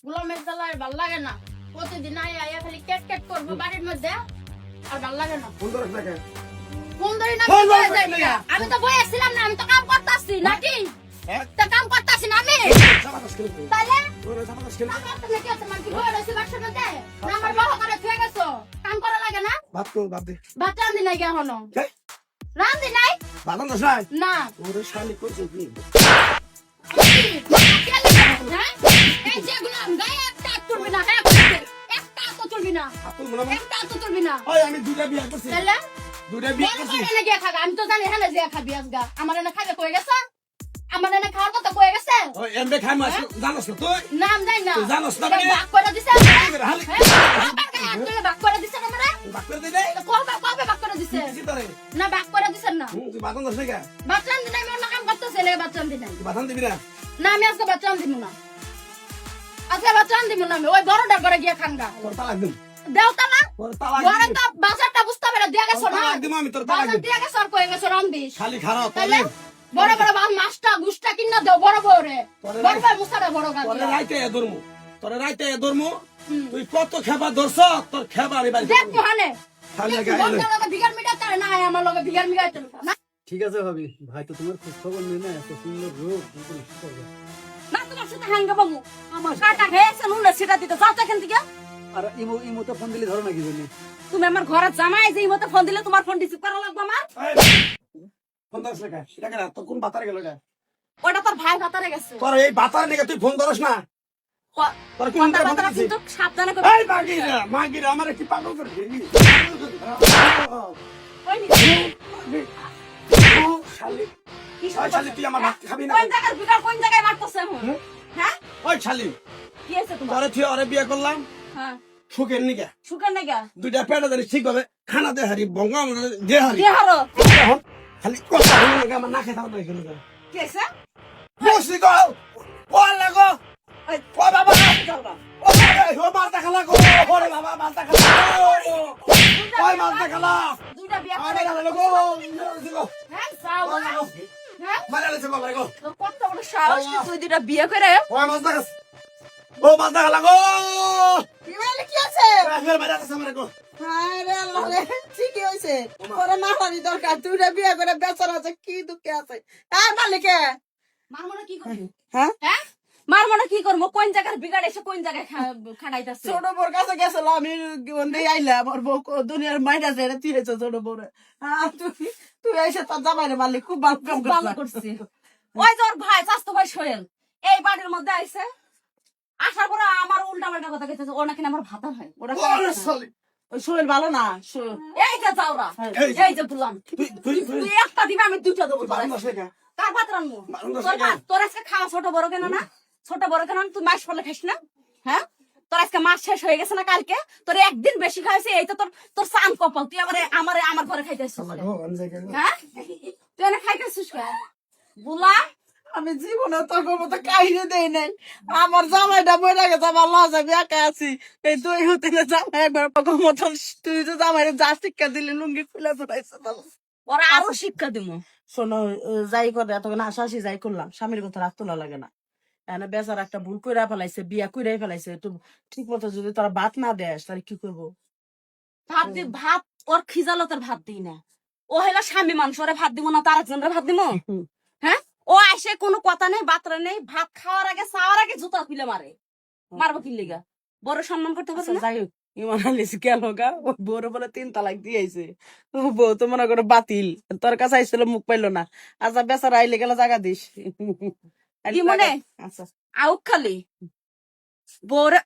গোলামের জ্বালায় ভাল লাগে না। প্রতিদিন আইয়া খালি কেট কেট করবো বাড়ির মধ্যে, আর ভাল লাগে না। ফোন ধরিস না কেন? ফোন ধরি না, ফোন বয়ে ধরিস যাই না না। কেন? আমি তো বয়েছিলাম না, আমি তো কাম করতেছি নাকি? হ্যাঁ? তো কাম করতেছি না আমি। জামাকাশ খেলে তো। তাইলে তোরা জামাকাশ খেলে। কাম করতে নাকি আছে মানে কি বয়ে রয়েছে বাসার মধ্যে? না আমার বাবা করে থুয়ে গেছো, কাম করা লাগে না? ভাত কর, ভাত দে। ভাত রান্ধি নাই এখনো। এই, রান্ধি নাই? ভাত আনতাস নাই? না। ওরে শালি কইছে কি? হ্যাঁ? এই যে গোলাম গায়ে একটা হাত তুলবি না, হ্যাঁ করতে। একটা হাতও তুলবি না, আপন মনে মনে। একটা হাতও তুলবি না। ওই আমি দুইটা বিয়ে করছি। তাইলে দুইটা বিয়ে বড় করছি। করে এনে গিয়ে খাবে। আমি তো জানি হ্যাঁ যে খাবি আজগা। আমার এনে খাবে কয়ে গেছে? আমার এনে খাওয়ার কথা কয়ে গেছে? ওই এমবে খাই মাছ জানোস না তুই? নাম যাই না। তুই জানোস না এটা মানে? ভাগ করে দিছে? হালি। আমার গায়ে হাত তুলে ভাগ করে দিছে না আমারে? ভাত করে দে দে। তো কবে কবে ভাগ করে দিছে? কিছু তোরে। না ভাগ করে দিছেন না। তুই ভাত আনতাস না কেন? বাচ্চান দিন আমি অন্য কাম করতেছি, লে বাচ্চান দিন। তুই ভাত আন দিবি না? না আমি আজকে বাচ্চান দিব না। আজকে বাচ্চান দিব না আমি। ওই বড়টার ঘরে গিয়ে খানগা। তোর তালাক দিম। দেওতা না? তোর তালাক ঘরে দিম। তো বাজারটা বুঝতে পারে দিয়ে গেছো তোর না? তালাক দিম আমি, তোর তালাক বাজার দিম। দিয়ে গেছো আর কয়ে গেছো রান্দিস। খালি খারাপ তাইলে তোরে। বড় বড় মাছটা গুষ্টা কিনা দেও বড় বড় রে। তোরে বড় বড় মুসারা বড় গাছ। তোরে রাইতে ধরমু। তোরে রাইতে ধরমু। হুম। তুই কত খেবা ধরছ তোর খেবা রে ভাই। দেখ তুহানে। খালি দেখ গায়ে বড় লগে ভিগার মিটা তার না আমার লগে ভিগার মিগাইতে না। ঠিক আছে ভাবি, ভাই তো তোমার খোঁজ খবর নেই না, এত সুন্দর রোগ না তোমার সাথে হাঙ্গা বাবু। আমার কাটা খেয়েছে নুন সেটা দিতে যাও তো এখান থেকে। আর ইমোতে ফোন দিলে ধরো নাকি জানি। তুমি আমার ঘরে জামাই যে মতো ফোন দিলে তোমার ফোন রিসিভ করা লাগবে আমার। ফোন ধরছ না কেন? এটা কেন? তোর কোন বাতারে গেল এটা? ওটা তোর ভাই ভাতারে গেছে। তোর এই বাতার নিকে তুই ফোন ধরস না? তোর কোন কথা ফোন কথা দিছিস? কিন্তু সাবধানে কর। এই মাগিরা, মাগিরা আমারে কি পাগল করে দিবি? ওই নি। শালি, কি ওই শালি তুই আমার ভাত খাবি না? কোন জায়গার ভিগার কোন জায়গায় মারতেছে এখন? হ্যাঁ? ওই শালি, কি আছে তোমার? তোরে তুই ওরে বিয়ে করলাম হ্যাঁ। সুখের নিকে। সুখান নাকি? দুইটা পেটে ধরে ঠিকভাবে খানা দে হারি বঙ্গ দে হারি। দেহারো। এখন খালি কথা হলো না আমার না খেতাম না এখানে। কি আছে? বসি গো, বল লাগো, ওই ও বাবা, ও মালটা খেলা গো, ওরে বাবা মালটা খেলা, ওই মালটা খেলা, দুইটা বিয়া আমার করে খেলা গো, হ্যাঁ যাও হ্যাঁ মারা লেছে গো লাগো, তোর কত বড় সাহস কি তুই দুইটা বিয়ে করে ওই মালটা খাস, ও মালটা খেলা গো, কি বলে কি আছে রাখের মারা লেছে আমার গো, আরে আল্লাহ রে, ঠিকই হয়েছে ওরা মারানি দরকার দুইটা বিয়ে করে বেচারা আছে কি দুঃখে আছে আর মালিকে মার মনে কি করবো হ্যাঁ হ্যাঁ মার মনে কি করবো কোন জায়গার বিগাড় এসে কোন জায়গায় খাড়াইতাছে ছোট বোর কাছে গেছিল আমি দিয়ে আইলাম ওর বউ দুনিয়ার মাইরা ছেড়ে তুইছে ছোট বউরে তুই তুই এসে তোর জামাইরে মালিক খুব ভালো কাম ভালো করছিস করছি ওই যে ওর ভাই স্বাস্থ্য ভাই সোহেল এই বাড়ির মধ্যে আইছে আসার পরে আমার উল্টা পাল্টা কথা কইতেছে ও নাকি আমার ভাতা হয় ওরা ওরে শালি, ওই সোহেল ভালো না এই যে যাওরা এই এই যে বললাম তুই তুই একটা দিবে আমি দুইটা দেবো তোরে। বারণ আসে কা, কার ভাত রান্নু বারণ তোর আসে কা, ভাত তোর আজকে খাওয়া ছোট বড় কেন না ছোট বড় কেন না? তুই মাস পড়লে খাইস না হ্যাঁ তোর আজকে মাস শেষ হয়ে গেছে না কালকে তোর একদিন বেশি খাইছে এই তো তোর তোর সান কপাল তুই আমার ঘরে খাইতেছিস লাগো আমি যাই গেল, হ্যাঁ তুই এনে খাইতেছিস কে বুলা আমি জীবনে তোর মতো কাহিনী দেই নাই আমার জামাইটা মরে গেছে আমার লজ আমি একা আছি এই দুই হতে জামাই একবার পাগল মতন তুই তো জামাইরে যা শিক্ষা দিলি লুঙ্গি খুলে চড়াইছে ওরা আরো শিক্ষা দিমু শোনো যাই করে এতক্ষণ হাসাহাসি যাই করলাম স্বামীর কথা রাখ তোলা লাগে না এনে বেচার একটা ভুল কইরা ফেলাইছে বিয়া কইরাই ফেলাইছে একটু ঠিক মতো যদি তারা ভাত না দেয় তাহলে কি করবো ভাত ওর খিজালতের ভাত দিই না ও হইলো স্বামী মানুষ ওরে ভাত দিব না তার একজনের ভাত দিব হ্যাঁ ও আসে কোনো কথা নেই বাতরা নেই ভাত খাওয়ার আগে চাওয়ার আগে জুতা খুলে মারবো কি লিগা বড় সম্মান করতে পারছে আচ্ছা, যাই হোক ইমান আলিস গেল গা ওই বউরে বলে 3 তালাক দিয়েছে বউ তো মনে করে বাতিল তোর কাছে আইছিল মুখ পাইলো না আচ্ছা বেচারা আইলে গেলে জায়গা দিস কি মনে? আচ্ছা আউক খালি বউরে